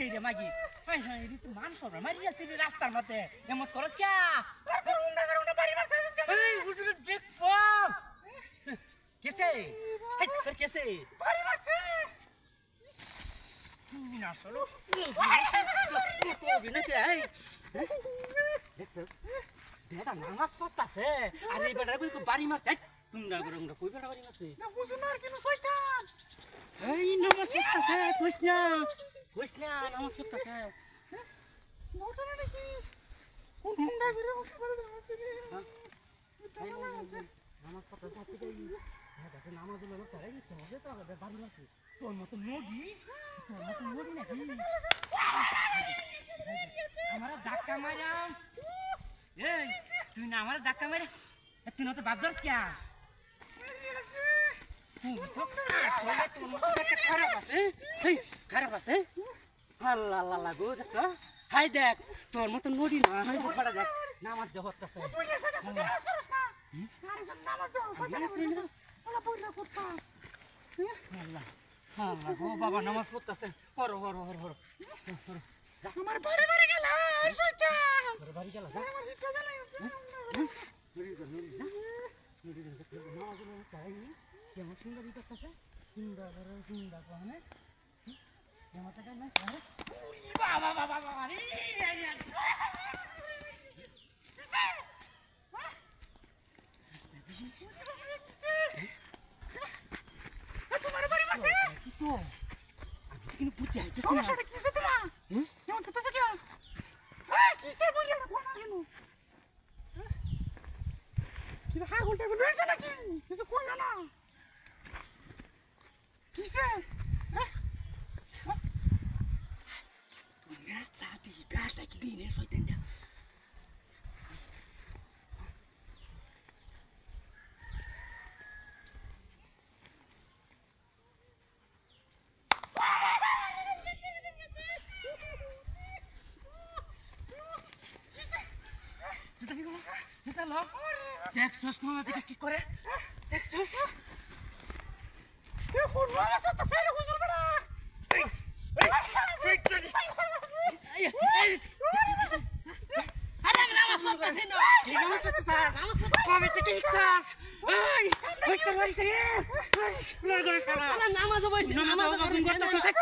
গেছে রে মাগি হাই হাই রে তুই মান সর মারি গেছে রে রাস্তার মধ্যে এমন করছ কি বাড়ি মারছে এই হুজুর দেখো কেসে এই তোর কেসে বাড়ি মারছে না সরো তো বিনাকে এই দেখছ বেটা নামাজ পড়তাছে আর এই বেটা কই বাড়ি মারছে তোমরা গরমটা কই বেটা বাড়ি মারছে না বুঝুন আর কেন শয়তান এই নামাজ পড়তাছে কইছ না নামাজ পড়তাছে মোটা নাকি কোন হুন্ডা করে বসে পড়ে যাচ্ছে নামাজ পড়তাছে আপনি কই হ্যাঁ দেখো নামাজ হলো না তাই তো হবে তো হবে বাড়ি মারছে তোর মত নদী নাকি আমারে ধাক্কা মারাম এই তুই না আমারে ধাক্কা মারে তুই না তো বাদ দরস কি তুই তো আসলে তোর মত একটা খারাপ আছে আল্লাহ আল্লাহ লাগো দেখছ হাই দেখ তোর মত নদী না হাই বড় দেখ নামাজ জহত আছে তুই এসে নামাজ করছ না নামাজ দাও আল্লাহ আল্লাহ গো বাবা নামাজ পড়তাছে হর আমার বাড়ি গেল শয়তান তোর বাড়ি গেল যা আমার ভিতরে জানাই নামাজ না চাই কেমন সুন্দর করতেছে সুন্দর কোনে কেমন টাকা না বাবা রে তোমার বাড়ি মারছে কি তো আমি কিন্তু বুঝতে আইতেছি না সমস্যাটা কিসে তোমার কেমন করতেছ কি কিসে বলি না কোন কেন কি হাগুলটা বলেছে নাকি কিছু কই না কিসে তুই না সাথী ব্যাটা কি দিনের শয়তান না দেখছস মামা দেখে কি করে দেখছস কে কোন মামা সত্য সাইলে হুজুর বড়া আরে নামাজ পড়তাছ না নামাজ পড়তাছ কবে থেকে শিখছস এই ওই তো বাড়ি করে লড় করে শালা নামাজ পড়ছিস নামাজ করতেছস